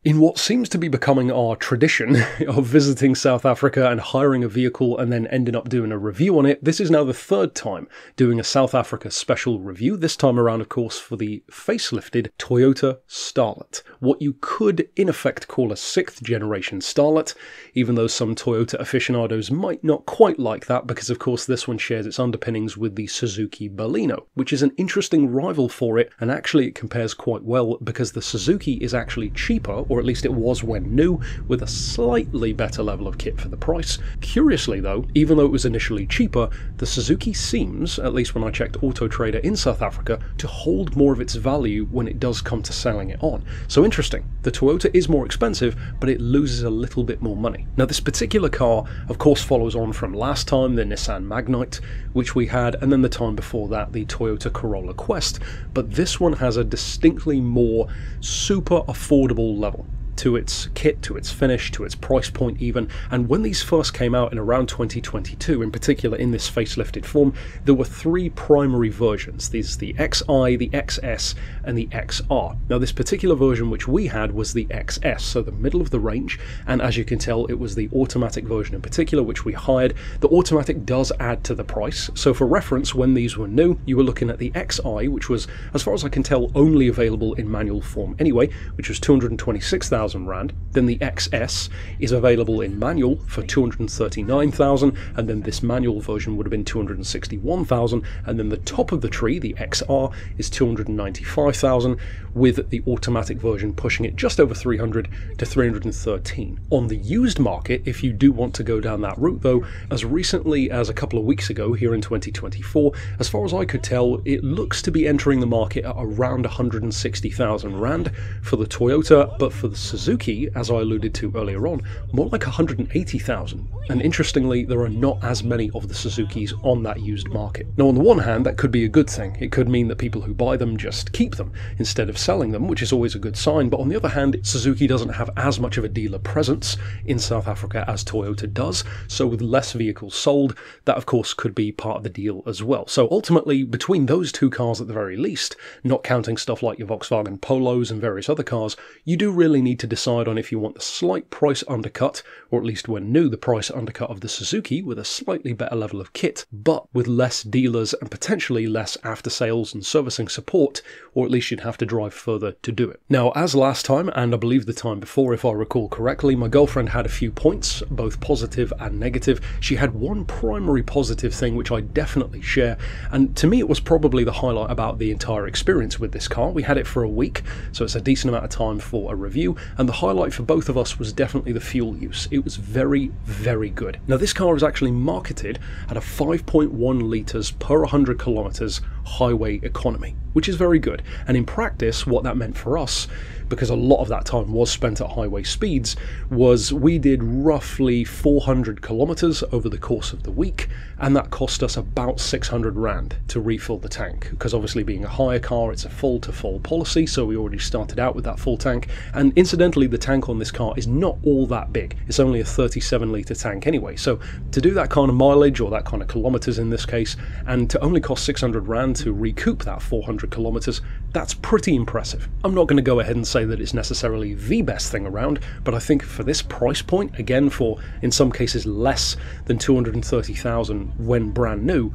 In what seems to be becoming our tradition of visiting South Africa and hiring a vehicle and then ending up doing a review on it, this is now the third time doing a South Africa special review, this time around of course for the facelifted Toyota Starlet, what you could in effect call a 6th generation Starlet, even though some Toyota aficionados might not quite like that because of course this one shares its underpinnings with the Suzuki Baleno, which is an interesting rival for it, and actually it compares quite well because the Suzuki is actually cheaper, or at least it was when new, with a slightly better level of kit for the price. Curiously though, even though it was initially cheaper, the Suzuki seems, at least when I checked Auto Trader in South Africa, to hold more of its value when it does come to selling it on. So interesting, the Toyota is more expensive, but it loses a little bit more money. Now this particular car of course follows on from last time, the Nissan Magnite, which we had, and then the time before that the Toyota Corolla Quest, but this one has a distinctly more super affordable level to its kit, to its finish, to its price point even. And when these first came out in around 2022, in particular in this facelifted form, there were 3 primary versions. These are the XI, the XS, and the XR. Now this particular version which we had was the XS, so the middle of the range, and as you can tell it was the automatic version in particular which we hired. The automatic does add to the price, so for reference when these were new you were looking at the XI, which was, as far as I can tell, only available in manual form anyway, which was 226,000 Rand. Then the XS is available in manual for 239,000, and then this manual version would have been 261,000, and then the top of the tree, the XR, is 295,000, with the automatic version pushing it just over 300 to 313. On the used market, if you do want to go down that route though, as recently as a couple of weeks ago here in 2024, as far as I could tell, it looks to be entering the market at around 160,000 Rand for the Toyota, but for the Suzuki, as I alluded to earlier on, more like 180,000. And interestingly, there are not as many of the Suzukis on that used market. Now on the one hand, that could be a good thing. It could mean that people who buy them just keep them instead of selling them, which is always a good sign. But on the other hand, Suzuki doesn't have as much of a dealer presence in South Africa as Toyota does. So with less vehicles sold, that of course could be part of the deal as well. So ultimately, between those 2 cars at the very least, not counting stuff like your Volkswagen Polos and various other cars, you do really need to decide on if you want the slight price undercut, or at least when new, the price undercut of the Suzuki with a slightly better level of kit, but with less dealers and potentially less after sales and servicing support, or at least you'd have to drive further to do it. Now, as last time, and I believe the time before if I recall correctly, my girlfriend had a few points, both positive and negative. She had one primary positive thing which I definitely share, and to me it was probably the highlight about the entire experience with this car. We had it for a week, so it's a decent amount of time for a review, and the highlight for both of us was definitely the fuel use. It was very, very good. Now this car is actually marketed at a 5.1 litres per 100 kilometres highway economy, which is very good. And in practice, what that meant for us, because a lot of that time was spent at highway speeds, was we did roughly 400 kilometres over the course of the week, and that cost us about 600 Rand to refill the tank, because obviously being a hire car, it's a full to full policy, so we already started out with that full tank. And incidentally, the tank on this car is not all that big. It's only a 37 litre tank anyway, so to do that kind of mileage, or that kind of kilometres in this case, and to only cost 600 Rand to recoup that 400 kilometres, that's pretty impressive. I'm not going to go ahead and say that it's necessarily the best thing around, but I think for this price point, again for in some cases less than 230,000 when brand new,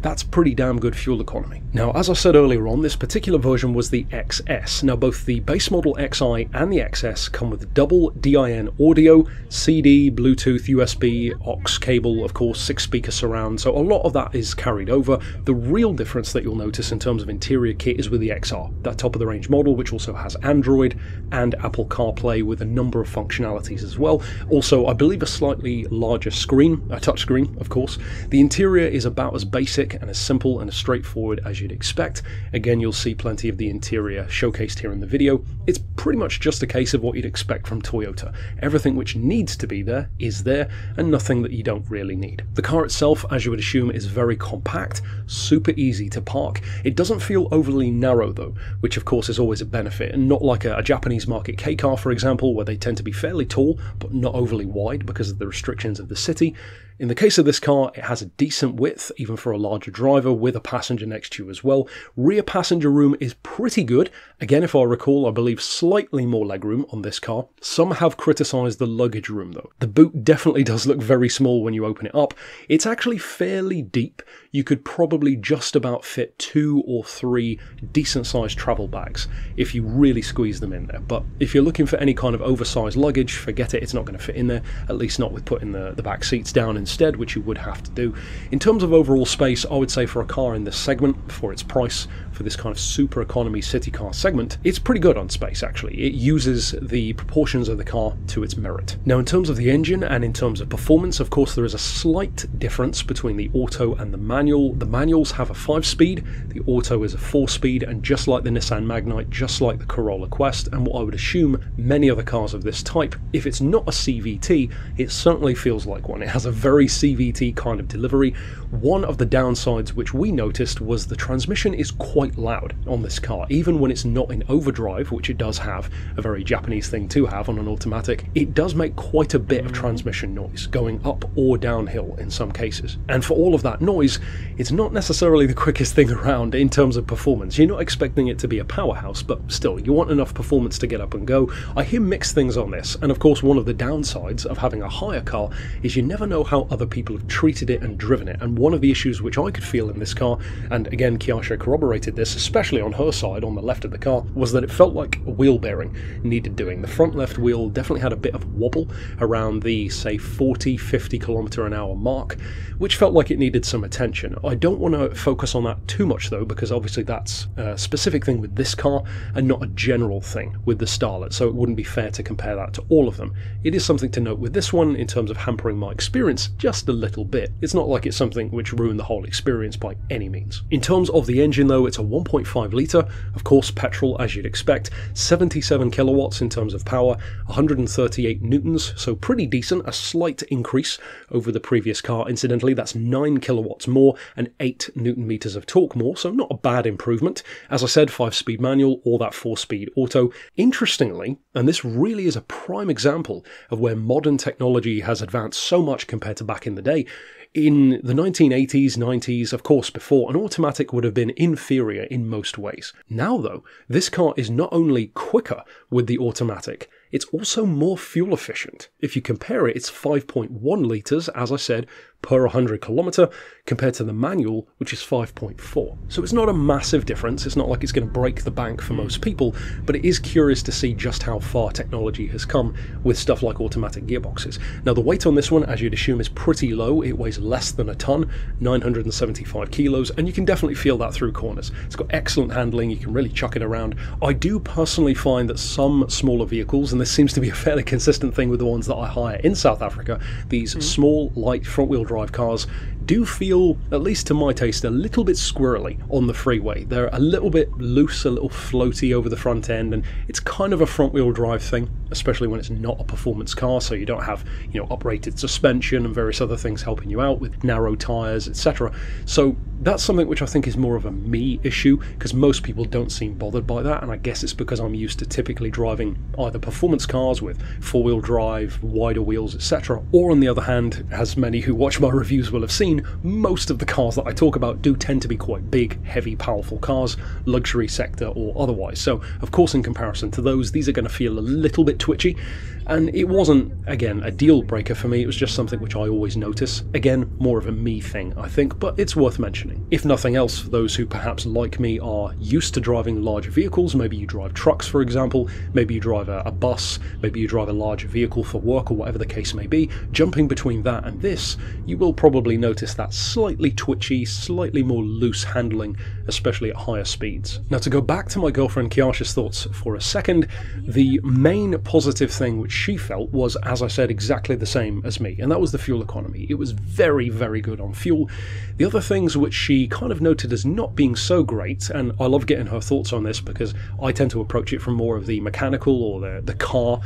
that's pretty damn good fuel economy. Now, as I said earlier on, this particular version was the XS. Now, both the base model XI and the XS come with double DIN audio, CD, Bluetooth, USB, aux cable, of course, 6-speaker surround, so a lot of that is carried over. The real difference that you'll notice in terms of interior kit is with the XR, that top-of-the-range model, which also has Android and Apple CarPlay with a number of functionalities as well. Also, I believe a slightly larger screen, a touchscreen, of course. The interior is about as basic and as simple and as straightforward as you'd expect. Again, you'll see plenty of the interior showcased here in the video. It's pretty much just a case of what you'd expect from Toyota. Everything which needs to be there is there, and nothing that you don't really need. The car itself, as you would assume, is very compact, super easy to park. It doesn't feel overly narrow though, which of course is always a benefit, and not like a Japanese market K car, for example, where they tend to be fairly tall but not overly wide because of the restrictions of the city. In the case of this car, it has a decent width, even for a larger larger driver with a passenger next to you as well. Rear passenger room is pretty good. Again, if I recall, I believe slightly more legroom on this car. Some have criticised the luggage room though. The boot definitely does look very small when you open it up. It's actually fairly deep. You could probably just about fit 2 or 3 decent sized travel bags if you really squeeze them in there. But if you're looking for any kind of oversized luggage, forget it, it's not going to fit in there, at least not with putting the back seats down instead, which you would have to do. In terms of overall space, I would say for a car in this segment, for its price, for this kind of super economy city car segment, it's pretty good on space actually. It uses the proportions of the car to its merit. Now in terms of the engine and in terms of performance, of course there is a slight difference between the auto and the manual. The manuals have a 5-speed, the auto is a 4-speed, and just like the Nissan Magnite, just like the Corolla Quest, and what I would assume many other cars of this type, if it's not a CVT, it certainly feels like one. It has a very CVT kind of delivery. One of the downsides which we noticed was the transmission is quite loud on this car. Even when it's not in overdrive, which it does have, a very Japanese thing to have on an automatic, it does make quite a bit of transmission noise, going up or downhill in some cases. And for all of that noise, it's not necessarily the quickest thing around in terms of performance. You're not expecting it to be a powerhouse, but still, you want enough performance to get up and go. I hear mixed things on this, and of course one of the downsides of having a hire car is you never know how other people have treated it and driven it. And one of the issues which I could feel in this car, and again Kyasha corroborated this, especially on her side on the left of the car, was that it felt like a wheel bearing needed doing. The front left wheel definitely had a bit of wobble around the, say, 40-50 km/h mark, which felt like it needed some attention. I don't want to focus on that too much though, because obviously that's a specific thing with this car and not a general thing with the Starlet, so it wouldn't be fair to compare that to all of them. It is something to note with this one in terms of hampering my experience just a little bit. It's not like it's something which ruined the whole experience by any means. In terms of the engine though, it's a 1.5 litre, of course petrol as you'd expect, 77 kilowatts in terms of power, 138 newtons, so pretty decent, a slight increase over the previous car. Incidentally, that's 9 kilowatts more and 8 newton meters of torque more, so not a bad improvement. As I said, 5-speed manual or that 4-speed auto. Interestingly, and this really is a prime example of where modern technology has advanced so much compared to back in the day. In the 1980s, 90s, of course before, an automatic would have been inferior in most ways. Now though, this car is not only quicker with the automatic, it's also more fuel efficient. If you compare it, it's 5.1 litres, as I said, per 100 kilometre, compared to the manual, which is 5.4. So it's not a massive difference. It's not like it's going to break the bank for most people, but it is curious to see just how far technology has come with stuff like automatic gearboxes. Now the weight on this one, as you'd assume, is pretty low. It weighs less than a ton, 975 kilos, and you can definitely feel that through corners. It's got excellent handling. You can really chuck it around. I do personally find that some smaller vehicles, and this seems to be a fairly consistent thing with the ones that I hire in South Africa, these small, light, front-wheel drive cars do feel, at least to my taste, a little bit squirrely on the freeway. They're a little bit loose, a little floaty over the front end, and it's kind of a front-wheel drive thing, especially when it's not a performance car, so you don't have, uprated suspension and various other things helping you out with narrow tyres, etc. So that's something which I think is more of a me issue, because most people don't seem bothered by that, and I guess it's because I'm used to typically driving either performance cars with four-wheel drive, wider wheels, etc., or on the other hand, as many who watch my reviews will have seen, most of the cars that I talk about do tend to be quite big, heavy, powerful cars, luxury sector or otherwise. So, of course, in comparison to those, these are going to feel a little bit twitchy. And it wasn't, again, a deal breaker for me. It was just something which I always notice. Again, more of a me thing, I think, but it's worth mentioning. If nothing else, for those who perhaps, like me, are used to driving larger vehicles, maybe you drive trucks, for example, maybe you drive a bus, maybe you drive a larger vehicle for work or whatever the case may be, jumping between that and this, you will probably notice that slightly twitchy, slightly more loose handling, especially at higher speeds. Now, to go back to my girlfriend Kyasha's thoughts for a second, the main positive thing which she felt was, as I said, exactly the same as me, and that was the fuel economy. It was very, very good on fuel. The other things which she kind of noted as not being so great, and I love getting her thoughts on this because I tend to approach it from more of the mechanical or the car,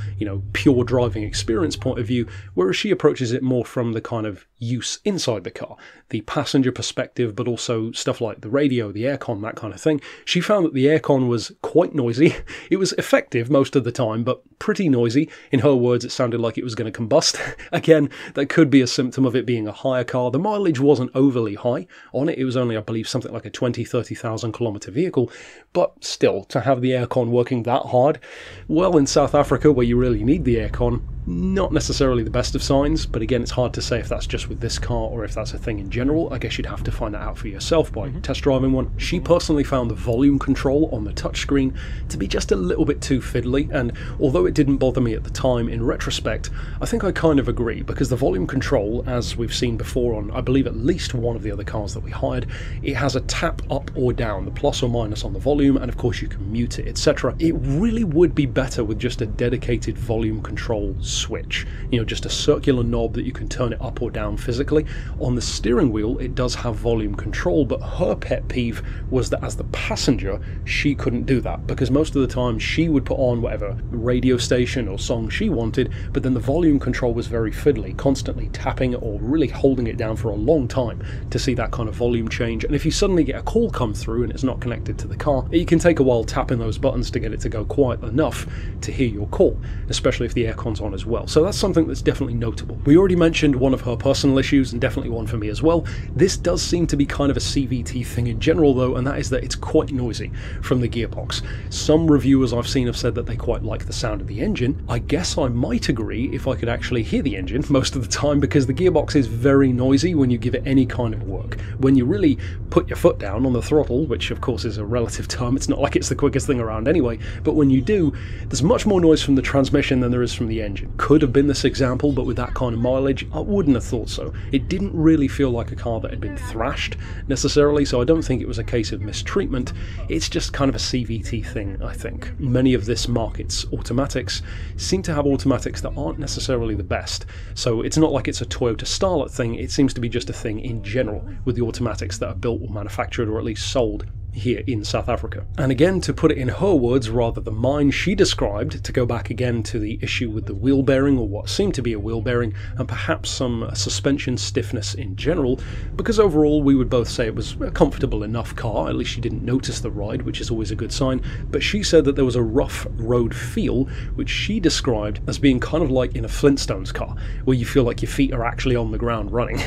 pure driving experience point of view, whereas she approaches it more from the kind of use inside the car, the passenger perspective, but also stuff like the radio, the aircon, that kind of thing. She found that the aircon was quite noisy. It was effective most of the time, but pretty noisy. In her words, it sounded like it was going to combust. Again, that could be a symptom of it being a hire car. The mileage wasn't overly high on it. It was only, I believe, something like a 20,000-30,000 kilometre vehicle. But still, to have the aircon working that hard, well, in South Africa, where you really need the aircon, not necessarily the best of signs. But again, it's hard to say if that's just with this car or if that's a thing in general. I guess you'd have to find that out for yourself by test driving one. She personally found the volume control on the touchscreen to be just a little bit too fiddly, and although it didn't bother me at the time, in retrospect, I think I kind of agree, because the volume control, as we've seen before on, I believe, at least one of the other cars that we hired, it has a tap up or down, the plus or minus on the volume, and of course you can mute it, etc. It really would be better with just a dedicated volume control switch, you know, just a circular knob that you can turn it up or down physically. On the steering wheel, it does have volume control, but her pet peeve was that as the passenger, she couldn't do that, because most of the time she would put on whatever radio station or song she wanted, but then the volume control was very fiddly, constantly tapping it or really holding it down for a long time to see that kind of volume change. And if you suddenly get a call come through and it's not connected to the car, it can take a while tapping those buttons to get it to go quiet enough to hear your call, especially if the aircon's on as well. So that's something that's definitely notable. We already mentioned one of her personal issues, and definitely one for me as well. This does seem to be kind of a CVT thing in general though, and that is that it's quite noisy from the gearbox. Some reviewers I've seen have said that they quite like the sound of the engine. I guess I might agree if I could actually hear the engine most of the time, because the gearbox is very noisy when you give it any kind of work. When you really put your foot down on the throttle, which of course is a relative term, it's not like it's the quickest thing around anyway, but when you do, there's much more noise from the transmission than there is from the engine. Could have been this example, but with that kind of mileage, I wouldn't have thought so. It didn't really feel like a car that had been thrashed necessarily, so I don't think it was a case of mistreatment. It's just kind of a CVT thing, I think. Many of this market's automatics seem to have automatics that aren't necessarily the best, so it's not like it's a Toyota Starlet thing. It seems to be just a thing in general with the automatics that are built or manufactured or at least sold here in South Africa. And again, to put it in her words rather than mine, she described, to go back again to the issue with the wheel bearing, or what seemed to be a wheel bearing, and perhaps some suspension stiffness in general, because overall we would both say it was a comfortable enough car. At least she didn't notice the ride, which is always a good sign, but she said that there was a rough road feel, which she described as being kind of like in a Flintstones car, where you feel like your feet are actually on the ground running.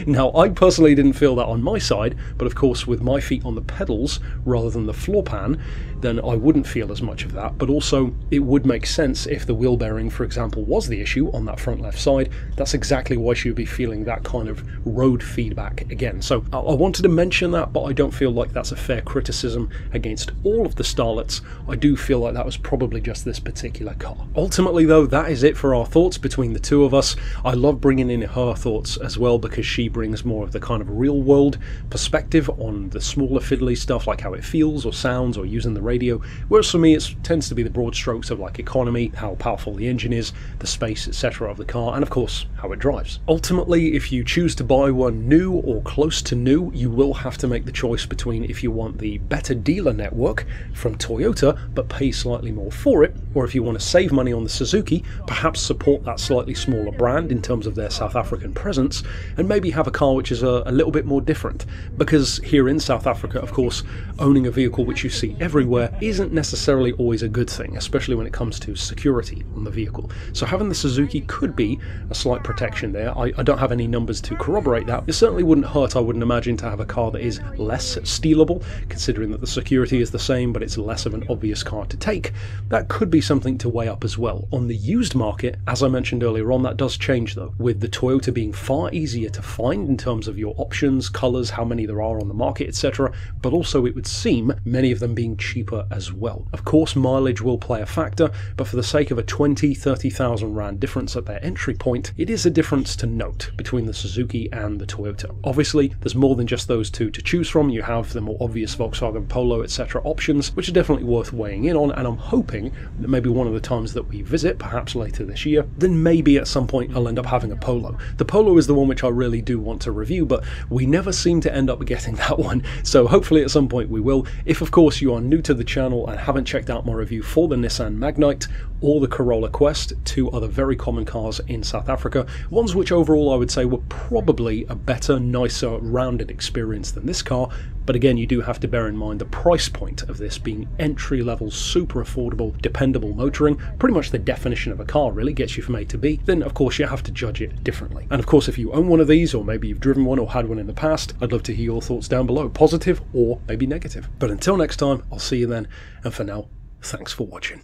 Now, I personally didn't feel that on my side, but of course with my feet on the pedals rather than the floor pan, then I wouldn't feel as much of that. But also, it would make sense if the wheel bearing, for example, was the issue on that front left side. That's exactly why she would be feeling that kind of road feedback again. So I wanted to mention that, but I don't feel like that's a fair criticism against all of the Starlets. I do feel like that was probably just this particular car. Ultimately though, that is it for our thoughts between the two of us. I love bringing in her thoughts as well, because she brings more of the kind of real world perspective on the smaller fiddly stuff, like how it feels or sounds or using the radio, whereas for me it tends to be the broad strokes of like economy, how powerful the engine is, the space, etc. of the car, and of course how it drives. Ultimately, if you choose to buy one new or close to new, you will have to make the choice between if you want the better dealer network from Toyota but pay slightly more for it, or if you want to save money on the Suzuki, perhaps support that slightly smaller brand in terms of their South African presence, and maybe have a car which is a little bit more different, because here in South Africa, of course, owning a vehicle which you see everywhere isn't necessarily always a good thing, especially when it comes to security on the vehicle. So having the Suzuki could be a slight protection there. I don't have any numbers to corroborate that. It certainly wouldn't hurt, I wouldn't imagine, to have a car that is less stealable, considering that the security is the same, but it's less of an obvious car to take. That could be something to weigh up as well. On the used market, as I mentioned earlier on, that does change though, with the Toyota being far easier to find in terms of your options, colours, how many there are on the market, etc., but also it would seem many of them being cheaper as well. Of course, mileage will play a factor, but for the sake of a 20,000-30,000 rand difference at their entry point, it is a difference to note between the Suzuki and the Toyota. Obviously, there's more than just those two to choose from. You have the more obvious Volkswagen Polo, etc. options, which are definitely worth weighing in on, and I'm hoping that maybe one of the times that we visit, perhaps later this year, then maybe at some point I'll end up having a Polo. The Polo is the one which I really do want to review, but we never seem to end up getting that one, so hopefully at some point we will. If of course you are new to to the channel and haven't checked out my review for the Nissan Magnite or the Corolla Quest, two other very common cars in South Africa, ones which overall I would say were probably a better, nicer, rounded experience than this car, but again you do have to bear in mind the price point of this being entry-level, super affordable, dependable motoring, pretty much the definition of a car really, gets you from A to B, then of course you have to judge it differently. And of course if you own one of these, or maybe you've driven one or had one in the past, I'd love to hear your thoughts down below, positive or maybe negative. But until next time, I'll see you then, and for now, thanks for watching.